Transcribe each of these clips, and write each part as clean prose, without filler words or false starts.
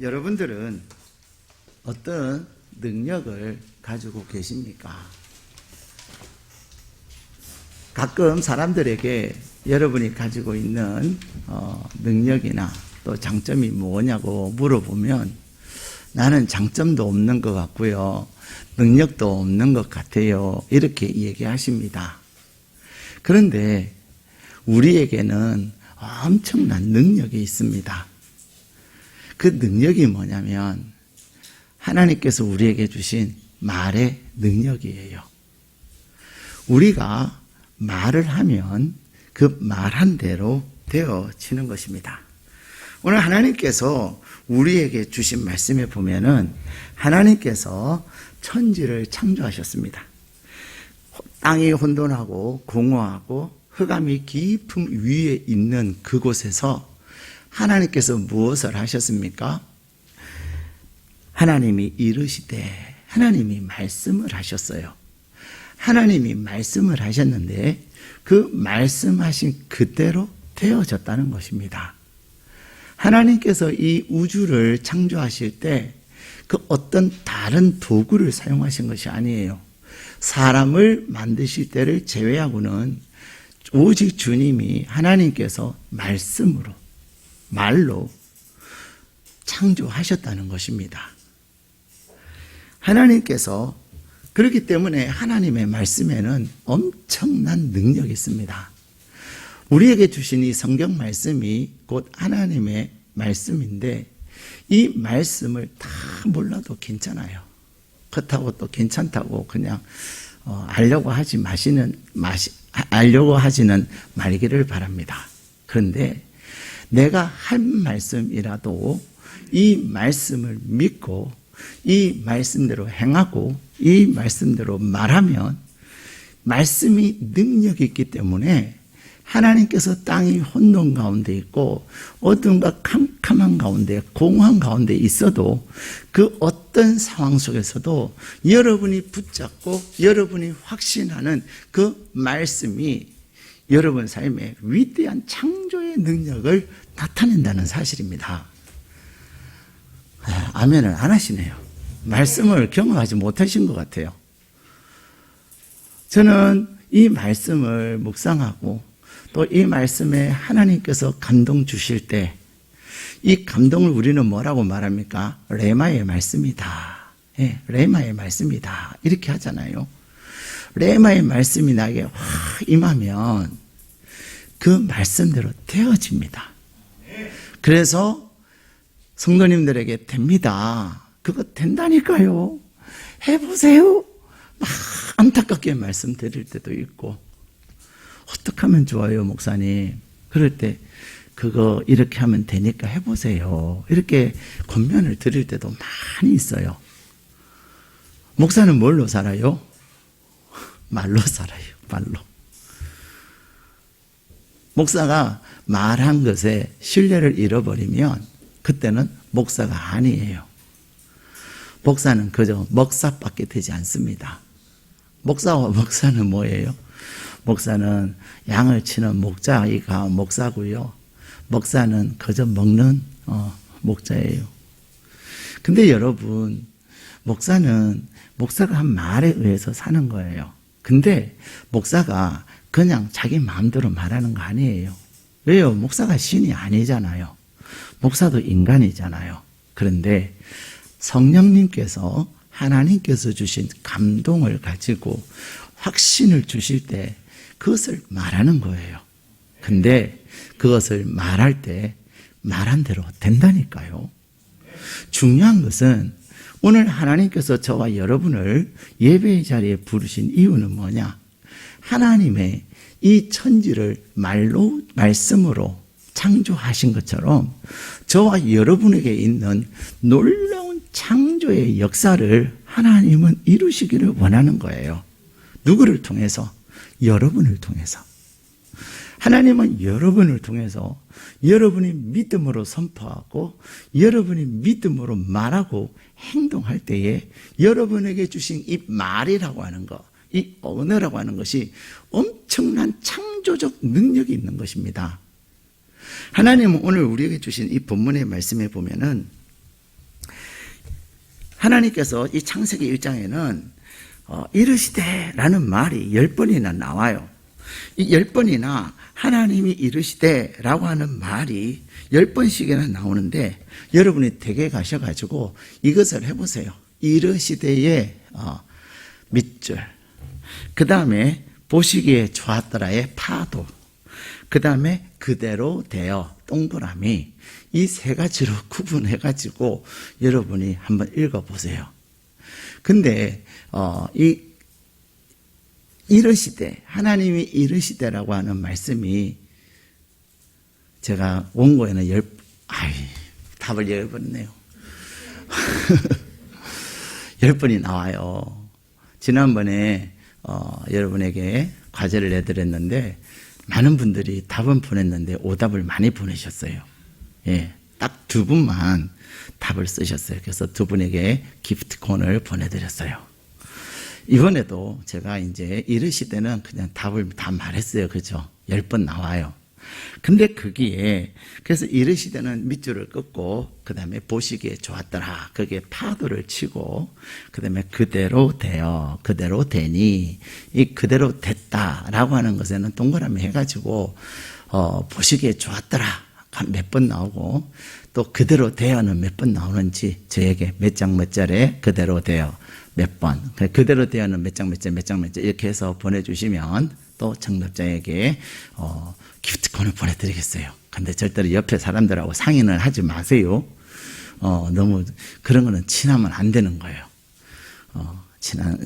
여러분들은 어떤 능력을 가지고 계십니까? 가끔 사람들에게 여러분이 가지고 있는 능력이나 또 장점이 뭐냐고 물어보면 나는 장점도 없는 것 같고요. 능력도 없는 것 같아요. 이렇게 얘기하십니다. 그런데 우리에게는 엄청난 능력이 있습니다. 그 능력이 뭐냐면 하나님께서 우리에게 주신 말의 능력이에요. 우리가 말을 하면 그 말한 대로 되어지는 것입니다. 오늘 하나님께서 우리에게 주신 말씀에 보면은 하나님께서 천지를 창조하셨습니다. 땅이 혼돈하고 공허하고 흑암이 깊음 위에 있는 그곳에서 하나님께서 무엇을 하셨습니까? 하나님이 이르시되 하나님이 말씀을 하셨어요. 하나님이 말씀을 하셨는데 그 말씀하신 그대로 되어졌다는 것입니다. 하나님께서 이 우주를 창조하실 때 그 어떤 다른 도구를 사용하신 것이 아니에요. 사람을 만드실 때를 제외하고는 오직 주님이 하나님께서 말씀으로 말로 창조하셨다는 것입니다. 하나님께서 그렇기 때문에 하나님의 말씀에는 엄청난 능력이 있습니다. 우리에게 주신 이 성경 말씀이 곧 하나님의 말씀인데 이 말씀을 다 몰라도 괜찮아요. 그렇다고 또 괜찮다고 그냥 알려고 하지는 말기를 바랍니다. 그런데 내가 할 말씀이라도 이 말씀을 믿고 이 말씀대로 행하고 이 말씀대로 말하면 말씀이 능력이 있기 때문에 하나님께서 땅이 혼돈 가운데 있고 어둠과 캄캄한 가운데 공허한 가운데 있어도 그 어떤 상황 속에서도 여러분이 붙잡고 여러분이 확신하는 그 말씀이 여러분 삶에 위대한 창조의 능력을 나타낸다는 사실입니다. 아멘을 안 하시네요. 말씀을 경험하지 못하신 것 같아요. 저는 이 말씀을 묵상하고 또 이 말씀에 하나님께서 감동 주실 때 이 감동을 우리는 뭐라고 말합니까? 레마의 말씀이다. 예, 레마의 말씀이다. 이렇게 하잖아요. 레마의 말씀이 나에게 확 임하면 그 말씀대로 되어집니다. 그래서 성도님들에게 됩니다. 그거 된다니까요. 해보세요. 막 안타깝게 말씀드릴 때도 있고 어떻게 하면 좋아요, 목사님? 그럴 때 그거 이렇게 하면 되니까 해보세요. 이렇게 권면을 드릴 때도 많이 있어요. 목사는 뭘로 살아요? 말로 살아요. 말로. 목사가 말한 것에 신뢰를 잃어버리면 그때는 목사가 아니에요. 목사는 그저 먹사밖에 되지 않습니다. 목사와 목사는 뭐예요? 목사는 양을 치는 목자이가 목사고요. 목사는 그저 먹는 목자예요. 근데 여러분, 목사가 한 말에 의해서 사는 거예요. 근데 목사가 그냥 자기 마음대로 말하는 거 아니에요. 왜요? 목사가 신이 아니잖아요. 목사도 인간이잖아요. 그런데 성령님께서 하나님께서 주신 감동을 가지고 확신을 주실 때 그것을 말하는 거예요. 근데 그것을 말할 때 말한 대로 된다니까요. 중요한 것은 오늘 하나님께서 저와 여러분을 예배의 자리에 부르신 이유는 뭐냐? 하나님의 이 천지를 말씀으로 창조하신 것처럼 저와 여러분에게 있는 놀라운 창조의 역사를 하나님은 이루시기를 원하는 거예요. 누구를 통해서? 여러분을 통해서. 하나님은 여러분을 통해서 여러분이 믿음으로 선포하고 여러분이 믿음으로 말하고 행동할 때에 여러분에게 주신 이 말이라고 하는 것, 이 언어라고 하는 것이 엄청난 창조적 능력이 있는 것입니다. 하나님은 오늘 우리에게 주신 이 본문의 말씀에 보면은 하나님께서 이 창세기 1장에는 이르시되라는 말이 10번이나 나와요. 이 10번이나 하나님이 이르시되라고 하는 말이 10번씩이나 나오는데, 여러분이 댁에 가셔가지고 이것을 해보세요. 이르시되의 밑줄, 그 다음에 보시기에 좋았더라의 파도, 그 다음에 그대로 되어 동그라미, 이 세 가지로 구분해가지고 여러분이 한번 읽어보세요. 근데 이르시되, 하나님이 이르시되라고 하는 말씀이 제가 원고에는 답을 10번 네요. 10번이 나와요. 지난번에 여러분에게 과제를 내드렸는데 많은 분들이 답은 보냈는데 오답을 많이 보내셨어요. 예, 딱 2분만 답을 쓰셨어요. 그래서 2분에게 기프트콘을 보내드렸어요. 이번에도 제가 이제 이르시되는 그냥 답을 다 말했어요. 그죠? 10번 나와요. 근데 거기에, 그래서 이르시되는 밑줄을 긋고, 그 다음에 보시기에 좋았더라, 거기에 파도를 치고, 그 다음에 그대로 되어, 그대로 되니, 이 그대로 됐다라고 하는 것에는 동그라미 해가지고, 보시기에 좋았더라 몇 번 나오고, 또 그대로 되어는 몇 번 나오는지 저에게 몇 장 몇 절에 그대로 되어 몇 번, 그대로 되어는 몇 장 몇 절 이렇게 해서 보내주시면 또 정답자에게 기프트콘을 보내드리겠어요. 근데 절대로 옆에 사람들하고 상의는 하지 마세요. 너무 그런 거는 친하면 안 되는 거예요.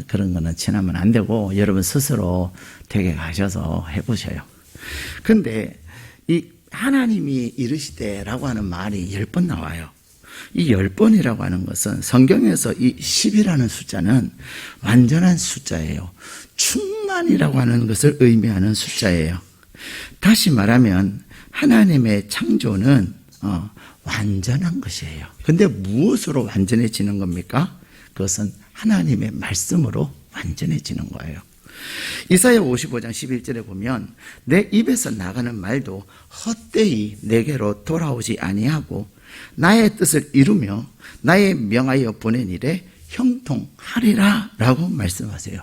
그런 거는 친하면 안 되고 여러분 스스로 댁에 가셔서 해보셔요. 근데 이 하나님이 이르시되라고 하는 말이 10번 나와요. 이 10번이라고 하는 것은 성경에서 이 10이라는 숫자는 완전한 숫자예요. 충만이라고 하는 것을 의미하는 숫자예요. 다시 말하면 하나님의 창조는 완전한 것이에요. 근데 무엇으로 완전해지는 겁니까? 그것은 하나님의 말씀으로 완전해지는 거예요. 이사야 55장 11절에 보면 내 입에서 나가는 말도 헛되이 내게로 돌아오지 아니하고 나의 뜻을 이루며 나의 명하여 보낸 일에 형통하리라 라고 말씀하세요.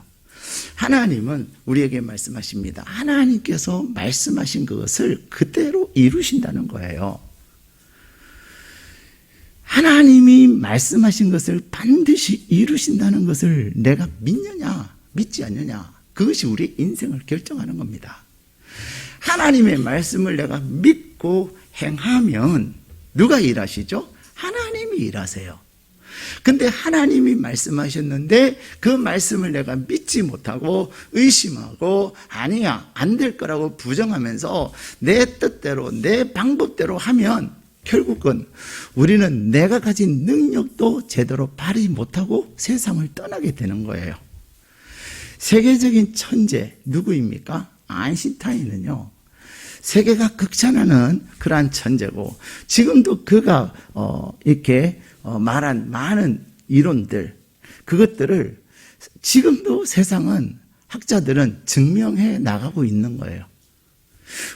하나님은 우리에게 말씀하십니다. 하나님께서 말씀하신 것을 그대로 이루신다는 거예요. 하나님이 말씀하신 것을 반드시 이루신다는 것을 내가 믿느냐 믿지 않느냐, 그것이 우리 인생을 결정하는 겁니다. 하나님의 말씀을 내가 믿고 행하면 누가 일하시죠? 하나님이 일하세요. 근데 하나님이 말씀하셨는데 그 말씀을 내가 믿지 못하고 의심하고 아니야, 안 될 거라고 부정하면서 내 뜻대로 내 방법대로 하면 결국은 우리는 내가 가진 능력도 제대로 발휘 못하고 세상을 떠나게 되는 거예요. 세계적인 천재 누구입니까? 아인슈타인은요, 세계가 극찬하는 그러한 천재고, 지금도 그가 이렇게 말한 많은 이론들, 그것들을 지금도 세상은, 학자들은 증명해 나가고 있는 거예요.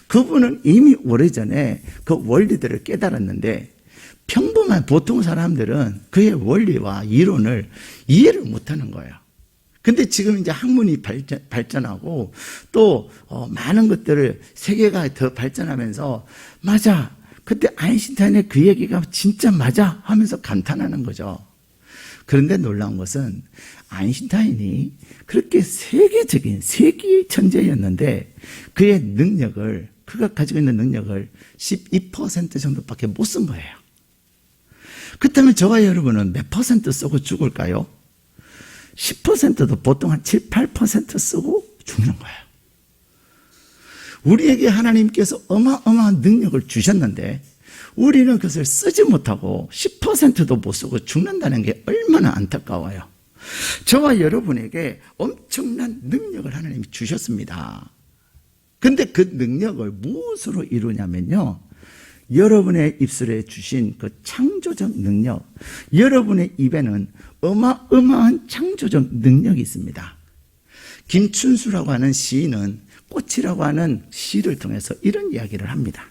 그분은 이미 오래전에 그 원리들을 깨달았는데 평범한 보통 사람들은 그의 원리와 이론을 이해를 못하는 거예요. 근데 지금 이제 학문이 발전하고 또 많은 것들을, 세계가 더 발전하면서 맞아, 그때 아인슈타인의 그 얘기가 진짜 맞아 하면서 감탄하는 거죠. 그런데 놀라운 것은 아인슈타인이 그렇게 세계적인 세계의 천재였는데 그의 능력을, 그가 가지고 있는 능력을 12% 정도밖에 못 쓴 거예요. 그렇다면 저와 여러분은 몇 퍼센트 쓰고 죽을까요? 10%도 보통 한 7, 8% 쓰고 죽는 거예요. 우리에게 하나님께서 어마어마한 능력을 주셨는데 우리는 그것을 쓰지 못하고 10%도 못 쓰고 죽는다는 게 얼마나 안타까워요. 저와 여러분에게 엄청난 능력을 하나님이 주셨습니다. 근데 그 능력을 무엇으로 이루냐면요, 여러분의 입술에 주신 그 창조적 능력, 여러분의 입에는 어마어마한 창조적 능력이 있습니다. 김춘수라고 하는 시인은 꽃이라고 하는 시를 통해서 이런 이야기를 합니다.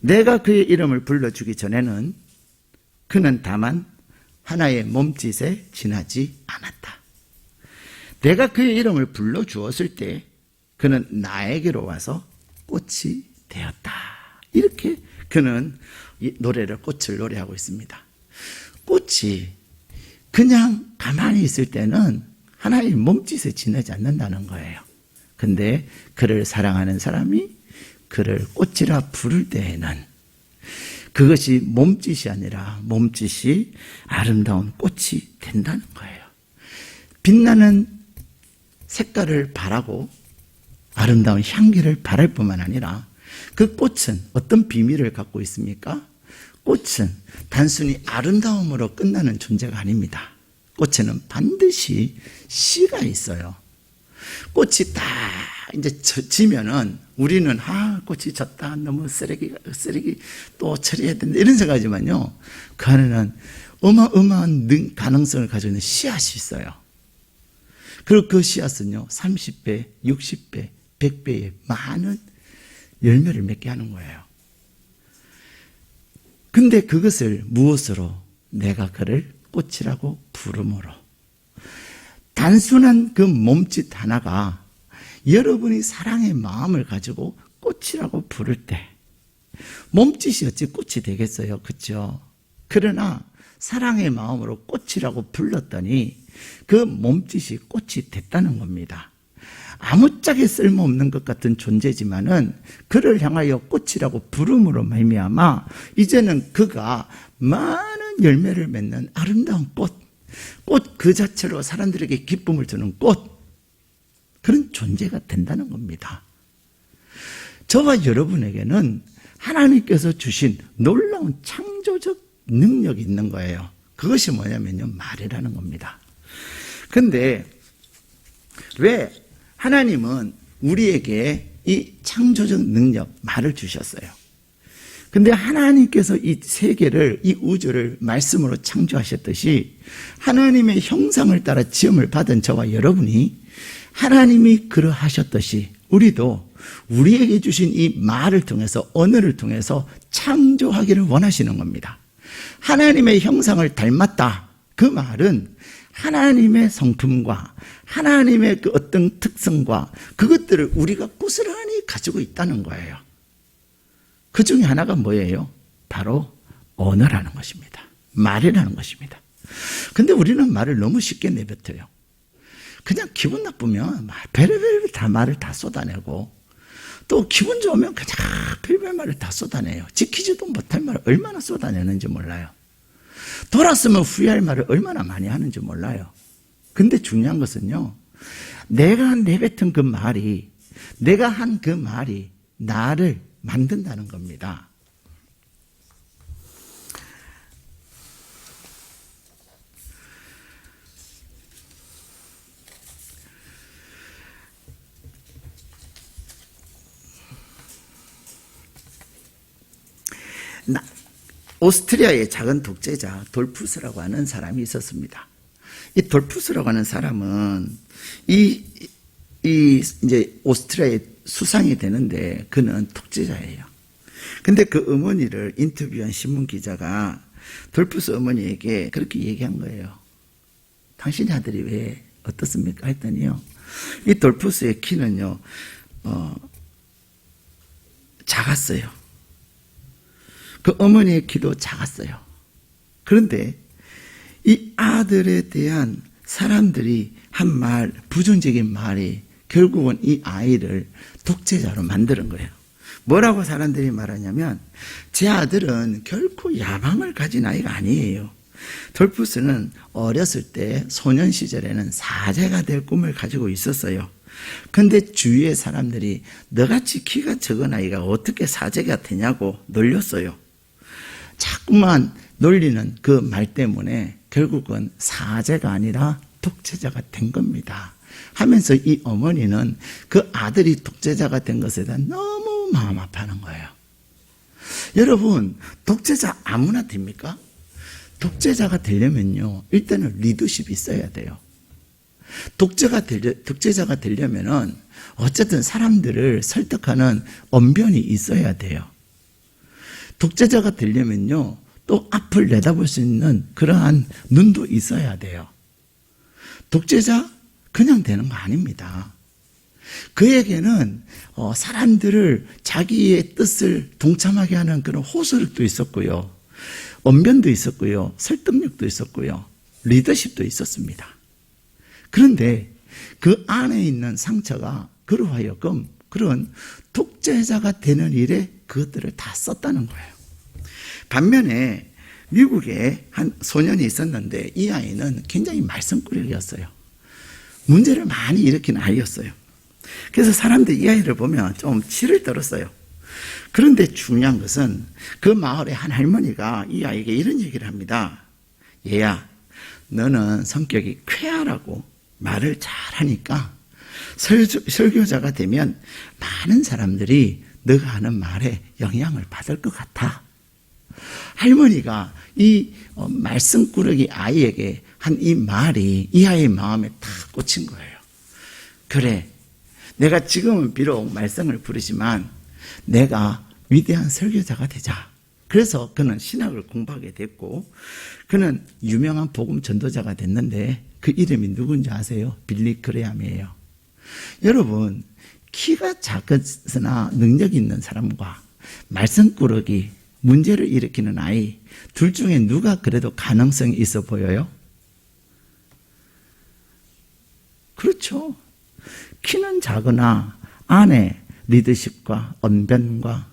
내가 그의 이름을 불러주기 전에는 그는 다만 하나의 몸짓에 지나지 않았다. 내가 그의 이름을 불러주었을 때 그는 나에게로 와서 꽃이 되었다. 이렇게 그는 이 노래를 꽃을 노래하고 있습니다. 꽃이 그냥 가만히 있을 때는 하나의 몸짓에 지나지 않는다는 거예요. 근데 그를 사랑하는 사람이 그를 꽃이라 부를 때에는 그것이 몸짓이 아니라 몸짓이 아름다운 꽃이 된다는 거예요. 빛나는 색깔을 바라고 아름다운 향기를 바랄 뿐만 아니라 그 꽃은 어떤 비밀을 갖고 있습니까? 꽃은 단순히 아름다움으로 끝나는 존재가 아닙니다. 꽃에는 반드시 씨가 있어요. 꽃이 딱 이제 지면은 우리는 꽃이 졌다, 너무 쓰레기 또 처리해야 된다 이런 생각하지만요, 그 안에는 어마어마한 가능성을 가지고 있는 씨앗이 있어요. 그리고 그 씨앗은요 30배, 60배, 100배의 많은 열매를 맺게 하는 거예요. 근데 그것을 무엇으로? 내가 그를 꽃이라고 부름으로. 단순한 그 몸짓 하나가 여러분이 사랑의 마음을 가지고 꽃이라고 부를 때 몸짓이 어찌 꽃이 되겠어요? 그렇죠? 그러나 사랑의 마음으로 꽃이라고 불렀더니 그 몸짓이 꽃이 됐다는 겁니다. 아무짝에 쓸모없는 것 같은 존재지만은 그를 향하여 꽃이라고 부름으로 말미암아 이제는 그가 많은 열매를 맺는 아름다운 꽃 그 자체로 사람들에게 기쁨을 주는 꽃, 그런 존재가 된다는 겁니다. 저와 여러분에게는 하나님께서 주신 놀라운 창조적 능력이 있는 거예요. 그것이 뭐냐면요, 말이라는 겁니다. 근데 왜 하나님은 우리에게 이 창조적 능력, 말을 주셨어요. 근데 하나님께서 이 세계를, 이 우주를 말씀으로 창조하셨듯이 하나님의 형상을 따라 지음을 받은 저와 여러분이 하나님이 그러하셨듯이 우리도 우리에게 주신 이 말을 통해서, 언어를 통해서 창조하기를 원하시는 겁니다. 하나님의 형상을 닮았다. 그 말은 하나님의 성품과 하나님의 그 어떤 특성과 그것들을 우리가 고스란히 가지고 있다는 거예요. 그 중에 하나가 뭐예요? 바로 언어라는 것입니다. 말이라는 것입니다. 근데 우리는 말을 너무 쉽게 내뱉어요. 그냥 기분 나쁘면 별의별 다 말을 다 쏟아내고, 또 기분 좋으면 그냥 별별 말을 다 쏟아내요. 지키지도 못할 말을 얼마나 쏟아내는지 몰라요. 돌았으면 후회할 말을 얼마나 많이 하는지 몰라요. 근데 중요한 것은요, 내가 내뱉은 그 말이, 내가 한 그 말이 나를 만든다는 겁니다. 오스트리아의 작은 독재자 돌푸스라고 하는 사람이 있었습니다. 이 돌푸스라고 하는 사람은 이제 오스트리아의 수상이 되는데 그는 독재자예요. 근데 그 어머니를 인터뷰한 신문 기자가 돌푸스 어머니에게 그렇게 얘기한 거예요. 당신의 아들이 왜 어떻습니까? 했더니요, 이 돌푸스의 키는요 작았어요. 그 어머니의 키도 작았어요. 그런데 이 아들에 대한 사람들이 한 말, 부정적인 말이 결국은 이 아이를 독재자로 만드는 거예요. 뭐라고 사람들이 말하냐면, 제 아들은 결코 야망을 가진 아이가 아니에요. 돌푸스는 어렸을 때 소년 시절에는 사제가 될 꿈을 가지고 있었어요. 근데 주위의 사람들이 너같이 키가 적은 아이가 어떻게 사제가 되냐고 놀렸어요. 자꾸만 놀리는 그 말 때문에 결국은 사제가 아니라 독재자가 된 겁니다. 하면서 이 어머니는 그 아들이 독재자가 된 것에 대한 너무 마음 아파하는 거예요. 여러분, 독재자 아무나 됩니까? 독재자가 되려면요, 일단은 리더십이 있어야 돼요. 독재자가 되려면은 어쨌든 사람들을 설득하는 언변이 있어야 돼요. 독재자가 되려면요, 또 앞을 내다볼 수 있는 그러한 눈도 있어야 돼요. 독재자 그냥 되는 거 아닙니다. 그에게는 사람들을 자기의 뜻을 동참하게 하는 그런 호소력도 있었고요. 언변도 있었고요. 설득력도 있었고요. 리더십도 있었습니다. 그런데 그 안에 있는 상처가 그로 하여금 그런 독재자가 되는 일에 그것들을 다 썼다는 거예요. 반면에 미국에 한 소년이 있었는데 이 아이는 굉장히 말썽꾸러기였어요. 문제를 많이 일으킨 아이였어요. 그래서 사람들이 이 아이를 보면 좀 치를 떨었어요. 그런데 중요한 것은 그 마을의 한 할머니가 이 아이에게 이런 얘기를 합니다. 얘야, 너는 성격이 쾌활하고 말을 잘하니까 설교자가 되면 많은 사람들이 너가 하는 말에 영향을 받을 것 같아. 할머니가 이 말썽꾸러기 아이에게 한 이 말이 이 아이의 마음에 탁 꽂힌 거예요. 그래, 내가 지금은 비록 말썽을 부르지만 내가 위대한 설교자가 되자. 그래서 그는 신학을 공부하게 됐고 그는 유명한 복음 전도자가 됐는데 그 이름이 누군지 아세요? 빌리 그레함이에요. 여러분, 키가 작으나 능력이 있는 사람과 말썽꾸러기, 문제를 일으키는 아이 둘 중에 누가 그래도 가능성이 있어 보여요? 그렇죠. 키는 작으나 안에 리더십과 언변과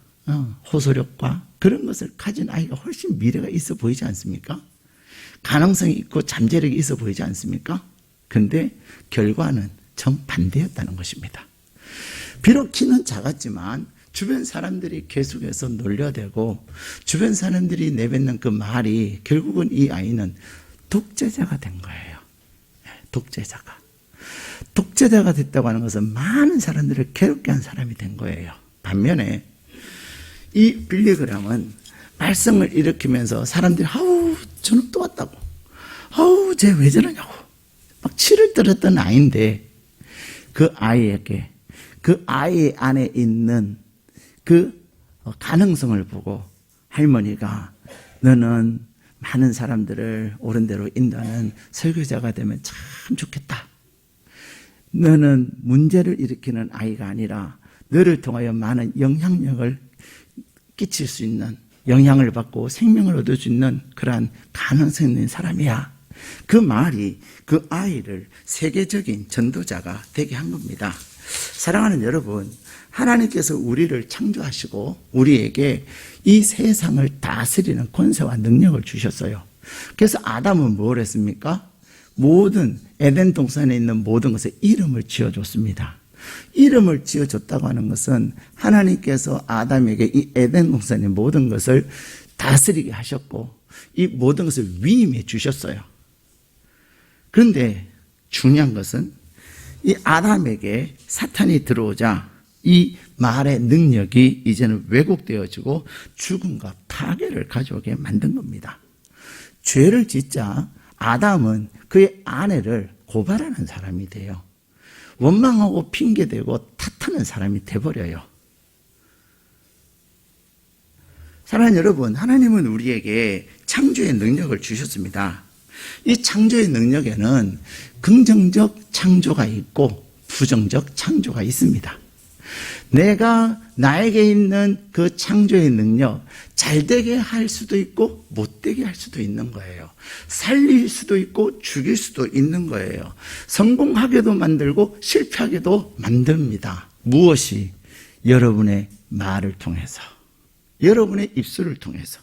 호소력과 그런 것을 가진 아이가 훨씬 미래가 있어 보이지 않습니까? 가능성이 있고 잠재력이 있어 보이지 않습니까? 근데 결과는 정반대였다는 것입니다. 비록 키는 작았지만 주변 사람들이 계속해서 놀려대고 주변 사람들이 내뱉는 그 말이 결국은 이 아이는 독재자가 된 거예요. 독재자가 됐다고 하는 것은 많은 사람들을 괴롭게 한 사람이 된 거예요. 반면에 이 빌리 그램은 말썽을 일으키면서 사람들이 아우 저놈 또 왔다고, 아우 쟤 왜 저러냐고 막 치를 떨었던 아이인데 그 아이에게 그 아이 안에 있는 그 가능성을 보고 할머니가 너는 많은 사람들을 옳은 대로 인도하는 설교자가 되면 참 좋겠다. 너는 문제를 일으키는 아이가 아니라 너를 통하여 많은 영향력을 끼칠 수 있는, 영향을 받고 생명을 얻을 수 있는 그러한 가능성 있는 사람이야. 그 말이 그 아이를 세계적인 전도자가 되게 한 겁니다. 사랑하는 여러분, 하나님께서 우리를 창조하시고 우리에게 이 세상을 다스리는 권세와 능력을 주셨어요. 그래서 아담은 뭘 했습니까? 모든 에덴 동산에 있는 모든 것에 이름을 지어줬습니다. 이름을 지어줬다고 하는 것은 하나님께서 아담에게 이 에덴 동산의 모든 것을 다스리게 하셨고 이 모든 것을 위임해 주셨어요. 그런데 중요한 것은 이 아담에게 사탄이 들어오자 이 말의 능력이 이제는 왜곡되어지고 죽음과 파괴를 가져오게 만든 겁니다. 죄를 짓자 아담은 그의 아내를 고발하는 사람이 돼요. 원망하고 핑계대고 탓하는 사람이 돼버려요. 사랑하는 여러분, 하나님은 우리에게 창조의 능력을 주셨습니다. 이 창조의 능력에는 긍정적 창조가 있고 부정적 창조가 있습니다. 내가 나에게 있는 그 창조의 능력, 잘되게 할 수도 있고 못되게 할 수도 있는 거예요. 살릴 수도 있고 죽일 수도 있는 거예요. 성공하게도 만들고 실패하게도 만듭니다. 무엇이? 여러분의 말을 통해서, 여러분의 입술을 통해서.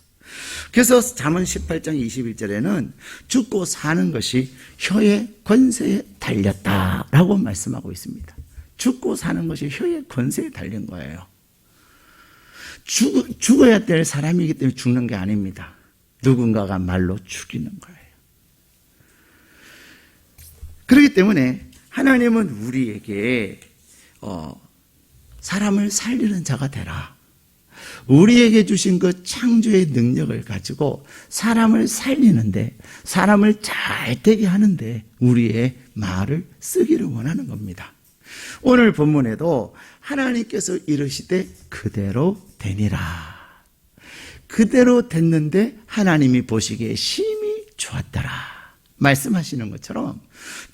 그래서 잠언 18장 21절에는 죽고 사는 것이 혀의 권세에 달렸다라고 말씀하고 있습니다. 죽고 사는 것이 혀의 권세에 달린 거예요. 죽어야 될 사람이기 때문에 죽는 게 아닙니다. 누군가가 말로 죽이는 거예요. 그렇기 때문에 하나님은 우리에게 사람을 살리는 자가 되라. 우리에게 주신 그 창조의 능력을 가지고 사람을 살리는데, 사람을 잘 되게 하는데 우리의 말을 쓰기를 원하는 겁니다. 오늘 본문에도 하나님께서 이르시되 그대로 되니라. 그대로 됐는데 하나님이 보시기에 심히 좋았더라 말씀하시는 것처럼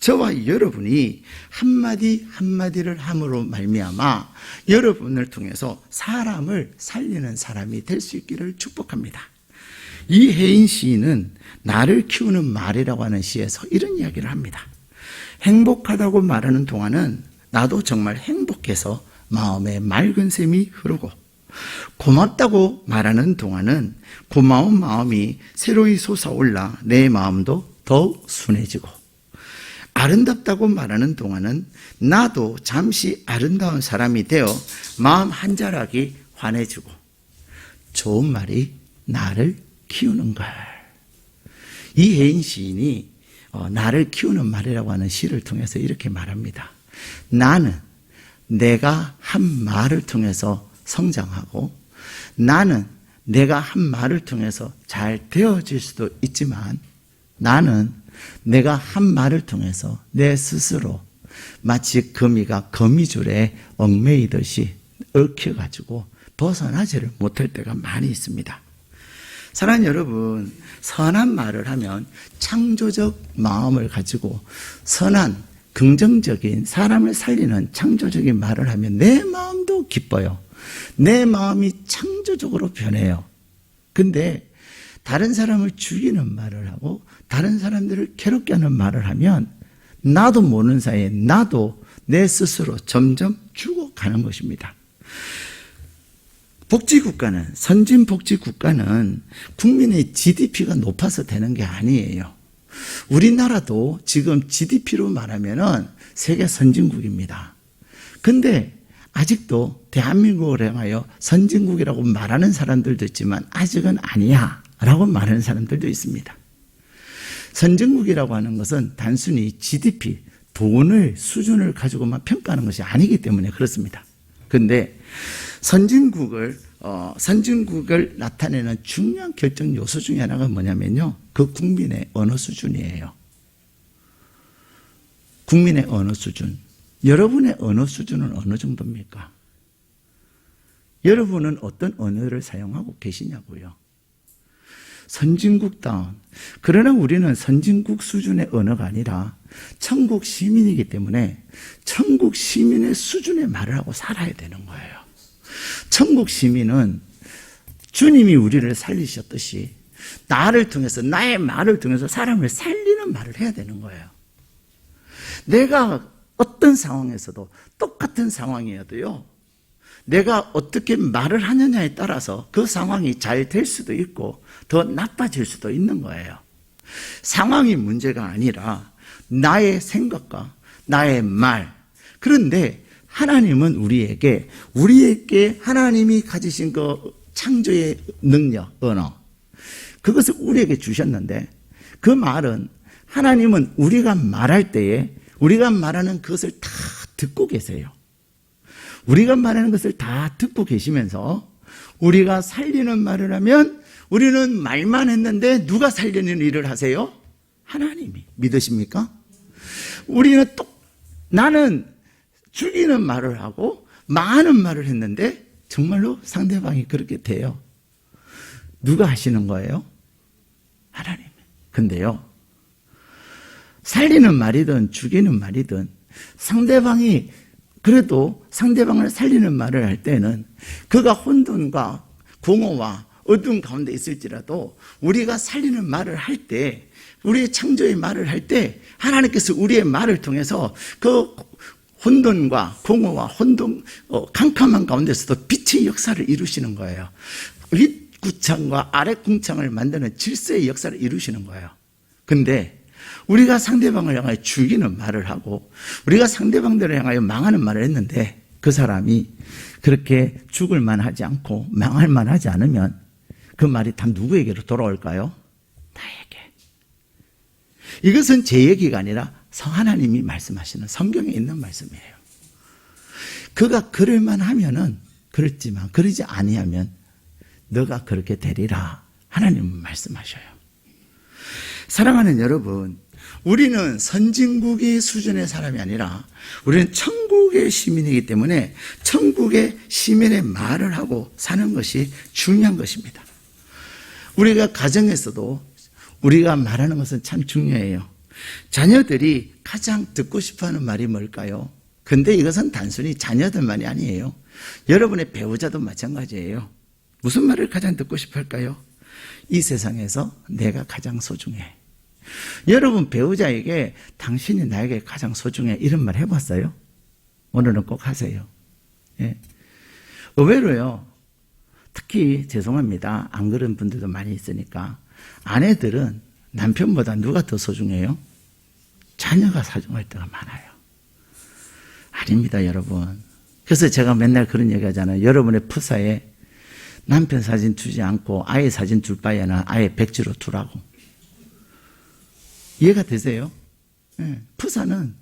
저와 여러분이 한마디 한마디를 함으로 말미암아 여러분을 통해서 사람을 살리는 사람이 될 수 있기를 축복합니다. 이혜인 시인은 나를 키우는 말이라고 하는 시에서 이런 이야기를 합니다. 행복하다고 말하는 동안은 나도 정말 행복해서 마음에 맑은 샘이 흐르고, 고맙다고 말하는 동안은 고마운 마음이 새로이 솟아올라 내 마음도 더욱 순해지고, 아름답다고 말하는 동안은 나도 잠시 아름다운 사람이 되어 마음 한 자락이 환해지고, 좋은 말이 나를 키우는 걸. 이혜인 시인이 나를 키우는 말이라고 하는 시를 통해서 이렇게 말합니다. 나는 내가 한 말을 통해서 성장하고, 나는 내가 한 말을 통해서 잘 되어질 수도 있지만, 나는 내가 한 말을 통해서 내 스스로 마치 거미가 거미줄에 얽매이듯이 얽혀가지고 벗어나지를 못할 때가 많이 있습니다. 사랑하는 여러분, 선한 말을 하면 창조적 마음을 가지고 선한 긍정적인 사람을 살리는 창조적인 말을 하면 내 마음도 기뻐요. 내 마음이 창조적으로 변해요. 근데 다른 사람을 죽이는 말을 하고 다른 사람들을 괴롭게 하는 말을 하면 나도 모르는 사이에 나도 내 스스로 점점 죽어가는 것입니다. 복지국가는, 선진복지국가는 국민의 GDP가 높아서 되는 게 아니에요. 우리나라도 지금 GDP로 말하면은 세계 선진국입니다. 근데 아직도 대한민국을 향하여 선진국이라고 말하는 사람들도 있지만 아직은 아니야 라고 말하는 사람들도 있습니다. 선진국이라고 하는 것은 단순히 GDP, 돈의 수준을 가지고만 평가하는 것이 아니기 때문에 그렇습니다. 근데 선진국을 나타내는 중요한 결정 요소 중에 하나가 뭐냐면요, 그 국민의 언어 수준이에요. 국민의 언어 수준. 여러분의 언어 수준은 어느 정도입니까? 여러분은 어떤 언어를 사용하고 계시냐고요. 선진국다운, 그러나 우리는 선진국 수준의 언어가 아니라 천국 시민이기 때문에 천국 시민의 수준의 말을 하고 살아야 되는 거예요. 천국 시민은 주님이 우리를 살리셨듯이 나를 통해서, 나의 말을 통해서 사람을 살리는 말을 해야 되는 거예요. 내가 어떤 상황에서도, 똑같은 상황이어도요, 내가 어떻게 말을 하느냐에 따라서 그 상황이 잘 될 수도 있고 더 나빠질 수도 있는 거예요. 상황이 문제가 아니라 나의 생각과 나의 말. 그런데 하나님은 우리에게 하나님이 가지신 그 창조의 능력, 언어, 그것을 우리에게 주셨는데, 그 말은 하나님은 우리가 말할 때에 우리가 말하는 그것을 다 듣고 계세요. 우리가 말하는 것을 다 듣고 계시면서 우리가 살리는 말을 하면 우리는 말만 했는데 누가 살리는 일을 하세요? 하나님이. 믿으십니까? 나는 죽이는 말을 하고 많은 말을 했는데 정말로 상대방이 그렇게 돼요. 누가 하시는 거예요? 하나님. 근데요, 살리는 말이든 죽이는 말이든 상대방이 그래도 상대방을 살리는 말을 할 때는 그가 혼돈과 공허와 어두운 가운데 있을지라도 우리가 살리는 말을 할 때, 우리의 창조의 말을 할 때 하나님께서 우리의 말을 통해서 그 혼돈과 공허와 캄캄한 가운데서도 빛의 역사를 이루시는 거예요. 윗구창과 아랫구창을 만드는 질서의 역사를 이루시는 거예요. 근데 우리가 상대방을 향하여 죽이는 말을 하고 우리가 상대방들을 향하여 망하는 말을 했는데 그 사람이 그렇게 죽을 만하지 않고 망할 만하지 않으면 그 말이 다 누구에게로 돌아올까요? 나에게. 이것은 제 얘기가 아니라 하나님이 말씀하시는 성경에 있는 말씀이에요. 그가 그럴 만하면은 그렇지만 그러지 아니하면 너가 그렇게 되리라 하나님은 말씀하셔요. 사랑하는 여러분, 우리는 선진국의 수준의 사람이 아니라 우리는 천국의 시민이기 때문에 천국의 시민의 말을 하고 사는 것이 중요한 것입니다. 우리가 가정에서도 우리가 말하는 것은 참 중요해요. 자녀들이 가장 듣고 싶어하는 말이 뭘까요? 근데 이것은 단순히 자녀들만이 아니에요. 여러분의 배우자도 마찬가지예요. 무슨 말을 가장 듣고 싶어 할까요? 이 세상에서 내가 가장 소중해. 여러분 배우자에게 당신이 나에게 가장 소중해 이런 말 해봤어요? 오늘은 꼭 하세요. 예. 의외로요. 특히 죄송합니다. 안 그런 분들도 많이 있으니까 아내들은 남편보다 누가 더 소중해요? 자녀가 소중할 때가 많아요. 아닙니다, 여러분. 그래서 제가 맨날 그런 얘기 하잖아요. 여러분의 푸사에 남편 사진 두지 않고 아이 사진 둘 바에는 아예 백지로 두라고. 이해가 되세요? 네. 푸사는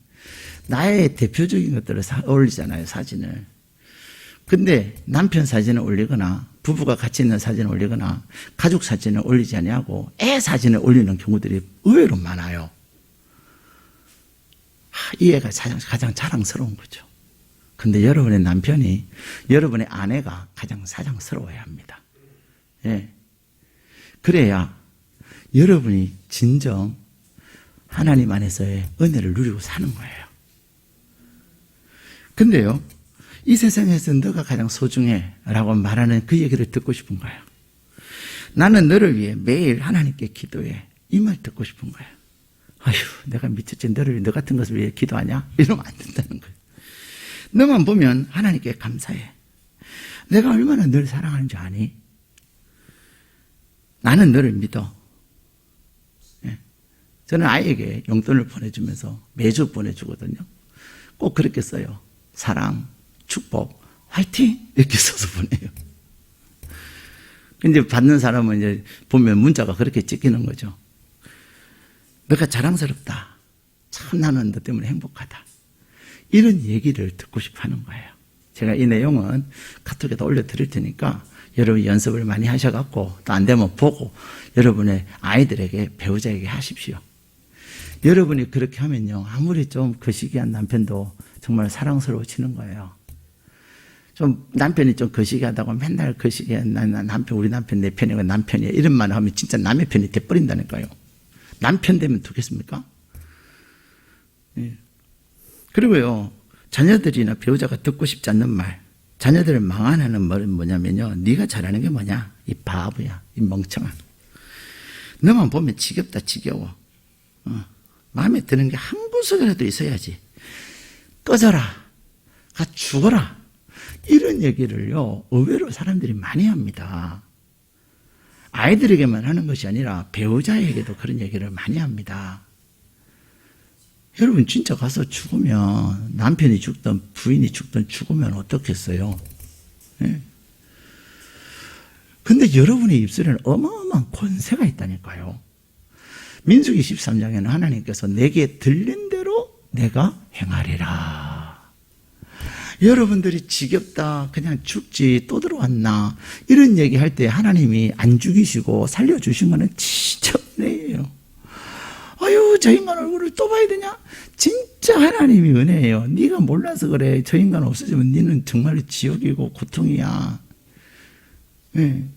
나의 대표적인 것들을 올리잖아요, 사진을. 근데 남편 사진을 올리거나 부부가 같이 있는 사진을 올리거나 가족 사진을 올리지 않냐고 애 사진을 올리는 경우들이 의외로 많아요. 이 애가 가장 자랑스러운 거죠. 근데 여러분의 남편이, 여러분의 아내가 가장 사랑스러워야 합니다. 예. 그래야 여러분이 진정 하나님 안에서의 은혜를 누리고 사는 거예요. 근데요, 이 세상에서 너가 가장 소중해 라고 말하는 그 얘기를 듣고 싶은 거예요. 나는 너를 위해 매일 하나님께 기도해. 이 말 듣고 싶은 거예요. 아휴, 내가 미쳤지. 너를 위해 너 같은 것을 위해 기도하냐? 이러면 안 된다는 거예요. 너만 보면 하나님께 감사해. 내가 얼마나 널 사랑하는 줄 아니? 나는 너를 믿어. 예. 저는 아이에게 용돈을 보내주면서 매주 보내주거든요. 꼭 그렇게 써요. 사랑, 축복, 화이팅! 이렇게 써서 보내요. 근데 받는 사람은 이제 보면 문자가 그렇게 찍히는 거죠. 너가 자랑스럽다. 참 나는 너 때문에 행복하다. 이런 얘기를 듣고 싶어 하는 거예요. 제가 이 내용은 카톡에다 올려드릴 테니까 여러분 연습을 많이 하셔갖고 또 안 되면 보고 여러분의 아이들에게 배우자에게 하십시오. 여러분이 그렇게 하면요. 아무리 좀 거시기한 남편도 정말 사랑스러워지는 거예요. 좀 남편이 좀 거시기하다고 맨날 거시기한 남편, 우리 남편 내 편이고 남편이야. 이런 말 하면 진짜 남의 편이 돼버린다니까요. 남편 되면 되겠습니까? 예. 그리고요, 자녀들이나 배우자가 듣고 싶지 않는 말, 자녀들을 망언하는 말은 뭐냐면요. 네가 잘하는 게 뭐냐? 이 바보야, 이 멍청아. 너만 보면 지겹다, 지겨워. 마음에 드는 게 한 구석이라도 있어야지. 꺼져라, 가 죽어라. 이런 얘기를요, 의외로 사람들이 많이 합니다. 아이들에게만 하는 것이 아니라 배우자에게도 그런 얘기를 많이 합니다. 여러분 진짜 가서 죽으면 남편이 죽든 부인이 죽든 죽으면 어떻겠어요? 네. 근데 여러분의 입술에는 어마어마한 권세가 있다니까요. 민수기 13장에는 하나님께서 내게 들린 대로 내가 행하리라. 여러분들이 지겹다, 그냥 죽지, 또 들어왔나, 이런 얘기 할 때 하나님이 안 죽이시고 살려주신 거는 진짜 은혜예요. 아유, 저 인간 얼굴을 또 봐야 되냐? 진짜 하나님이 은혜예요. 네가 몰라서 그래. 저 인간 없어지면 네는 정말로 지옥이고 고통이야. 네.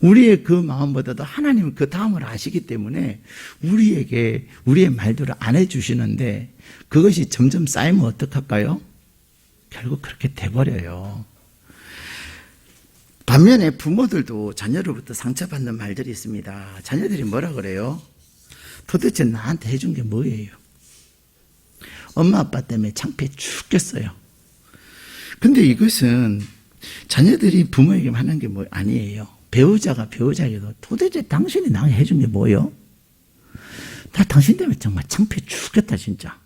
우리의 그 마음보다도 하나님은 그 다음을 아시기 때문에 우리에게 우리의 말들을 안 해주시는데 그것이 점점 쌓이면 어떡할까요? 결국 그렇게 돼버려요. 반면에 부모들도 자녀로부터 상처받는 말들이 있습니다. 자녀들이 뭐라 그래요? 도대체 나한테 해준 게 뭐예요? 엄마 아빠 때문에 창피해 죽겠어요. 근데 이것은 자녀들이 부모에게 하는 게 뭐 아니에요. 배우자가 배우자에게도 도대체 당신이 나한테 해준 게 뭐예요? 나 당신 때문에 정말 창피해 죽겠다 진짜.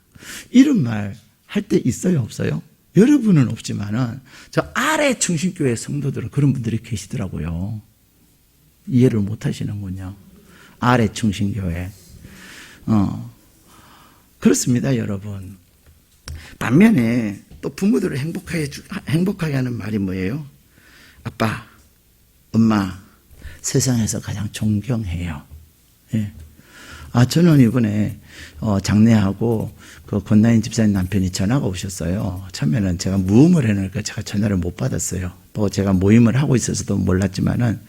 이런 말 할 때 있어요 없어요? 여러분은 없지만은 저 아래 충신교회 성도들은 그런 분들이 계시더라고요. 이해를 못 하시는군요. 아래 충신교회. 그렇습니다, 여러분. 반면에 또 부모들을 행복하게 하는 말이 뭐예요? 아빠, 엄마, 세상에서 가장 존경해요. 예. 저는 이번에 장례하고 그 권나인 집사님 남편이 전화가 오셨어요. 처음에는 제가 무음을 해놓으니까 제가 전화를 못 받았어요. 또 제가 모임을 하고 있어서도 몰랐지만은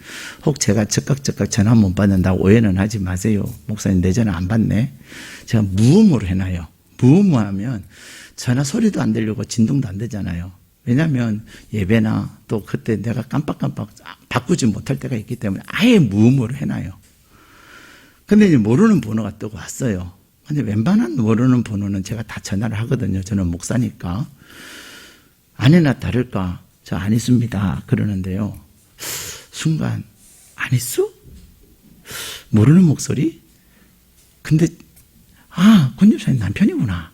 혹 제가 즉각 전화 못 받는다고 오해는 하지 마세요. 목사님 내 전화 안 받네. 제가 무음으로 해놔요. 무음하면 전화 소리도 안 들리고 진동도 안 되잖아요. 왜냐하면 예배나 또 그때 내가 깜빡깜빡 바꾸지 못할 때가 있기 때문에 아예 무음으로 해놔요. 근데 이제 모르는 번호가 뜨고 왔어요. 근데 웬만한 모르는 번호는 제가 다 전화를 하거든요. 저는 목사니까. 아니나 다를까 저 안 있습니다 그러는데요. 순간 안 있어? 모르는 목소리? 근데 권 집사님 남편이구나.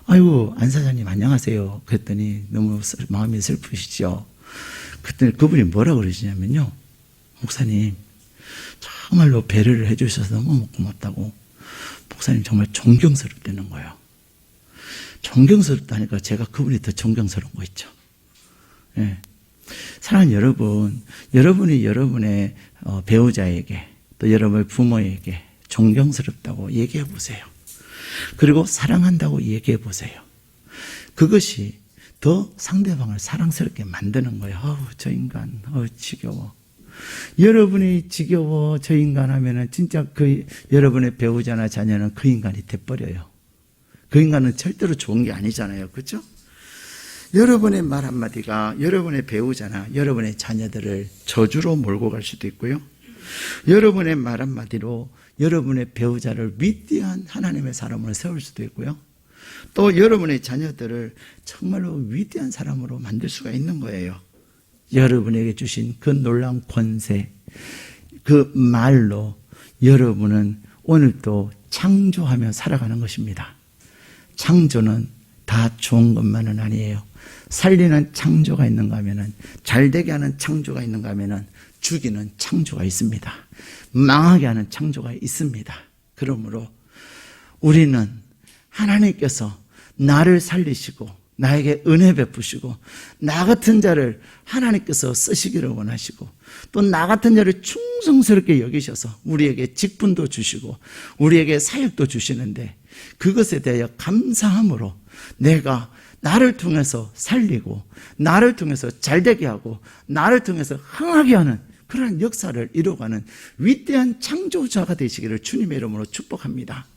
아이고 안 사장님 안녕하세요. 그랬더니 너무 마음이 슬프시죠. 그랬더니 그분이 뭐라고 그러시냐면요. 목사님 정말로 배려를 해주셔서 너무 고맙다고. 목사님 정말 존경스럽다는 거예요. 존경스럽다니까 제가 그분이 더 존경스러운 거 있죠. 예. 사랑하는 여러분, 여러분이 여러분의 배우자에게 또 여러분의 부모에게 존경스럽다고 얘기해 보세요. 그리고 사랑한다고 얘기해 보세요. 그것이 더 상대방을 사랑스럽게 만드는 거예요. 저 인간, 지겨워. 여러분이 지겨워, 저 인간 하면은 진짜 여러분의 배우자나 자녀는 그 인간이 돼버려요. 그 인간은 절대로 좋은 게 아니잖아요. 그렇죠? 여러분의 말 한마디가 여러분의 배우자나 여러분의 자녀들을 저주로 몰고 갈 수도 있고요. 여러분의 말 한마디로 여러분의 배우자를 위대한 하나님의 사람으로 세울 수도 있고요. 또 여러분의 자녀들을 정말로 위대한 사람으로 만들 수가 있는 거예요. 여러분에게 주신 그 놀라운 권세, 그 말로 여러분은 오늘도 창조하며 살아가는 것입니다. 창조는 다 좋은 것만은 아니에요. 살리는 창조가 있는가 하면은, 잘되게 하는 창조가 있는가 하면은 죽이는 창조가 있습니다. 망하게 하는 창조가 있습니다. 그러므로 우리는 하나님께서 나를 살리시고 나에게 은혜 베푸시고 나 같은 자를 하나님께서 쓰시기를 원하시고 또 나 같은 자를 충성스럽게 여기셔서 우리에게 직분도 주시고 우리에게 사역도 주시는데 그것에 대하여 감사함으로 내가 나를 통해서 살리고 나를 통해서 잘되게 하고 나를 통해서 흥하게 하는 그러한 역사를 이루어가는 위대한 창조자가 되시기를 주님의 이름으로 축복합니다.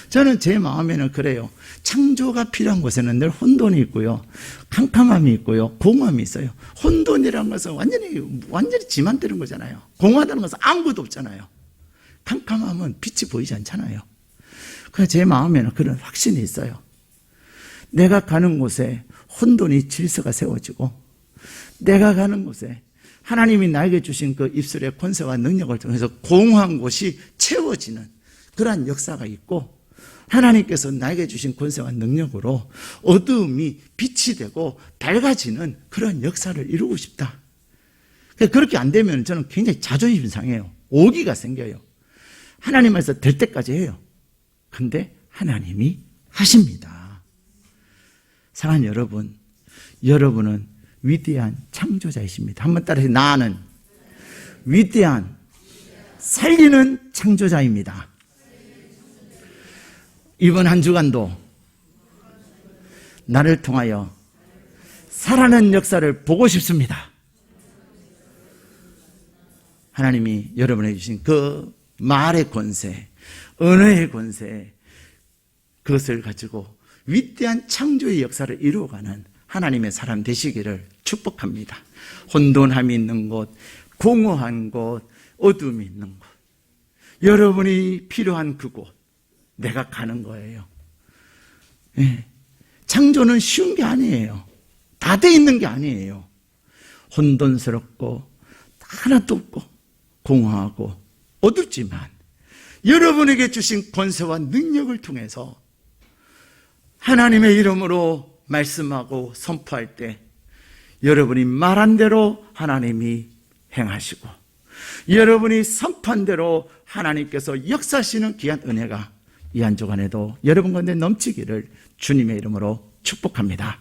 저는 제 마음에는 그래요. 창조가 필요한 곳에는 늘 혼돈이 있고요, 캄캄함이 있고요, 공허함이 있어요. 혼돈이라는 것은 완전히 지만 되는 거잖아요. 공허하다는 것은 아무것도 없잖아요. 캄캄함은 빛이 보이지 않잖아요. 그래서 제 마음에는 그런 확신이 있어요. 내가 가는 곳에 혼돈이 질서가 세워지고 내가 가는 곳에 하나님이 나에게 주신 그 입술의 권세와 능력을 통해서 공허한 곳이 채워지는 그러한 역사가 있고 하나님께서 나에게 주신 권세와 능력으로 어두움이 빛이 되고 밝아지는 그런 역사를 이루고 싶다. 그렇게 안 되면 저는 굉장히 자존심 상해요. 오기가 생겨요. 하나님께서 될 때까지 해요. 근데 하나님이 하십니다. 사랑하는 여러분, 여러분은 위대한 창조자이십니다. 한번 따라해서 나는 위대한 살리는 창조자입니다. 이번 한 주간도 나를 통하여 살아나는 역사를 보고 싶습니다. 하나님이 여러분에게 주신 그 말의 권세, 언어의 권세, 그것을 가지고 위대한 창조의 역사를 이루어가는 하나님의 사람 되시기를 축복합니다. 혼돈함이 있는 곳, 공허한 곳, 어둠이 있는 곳, 여러분이 필요한 그곳, 내가 가는 거예요. 네. 창조는 쉬운 게 아니에요. 다 돼 있는 게 아니에요. 혼돈스럽고 하나도 없고 공허하고 어둡지만 여러분에게 주신 권세와 능력을 통해서 하나님의 이름으로 말씀하고 선포할 때 여러분이 말한 대로 하나님이 행하시고 여러분이 선포한 대로 하나님께서 역사하시는 귀한 은혜가 이 한 주간에도 여러분 가운데 넘치기를 주님의 이름으로 축복합니다.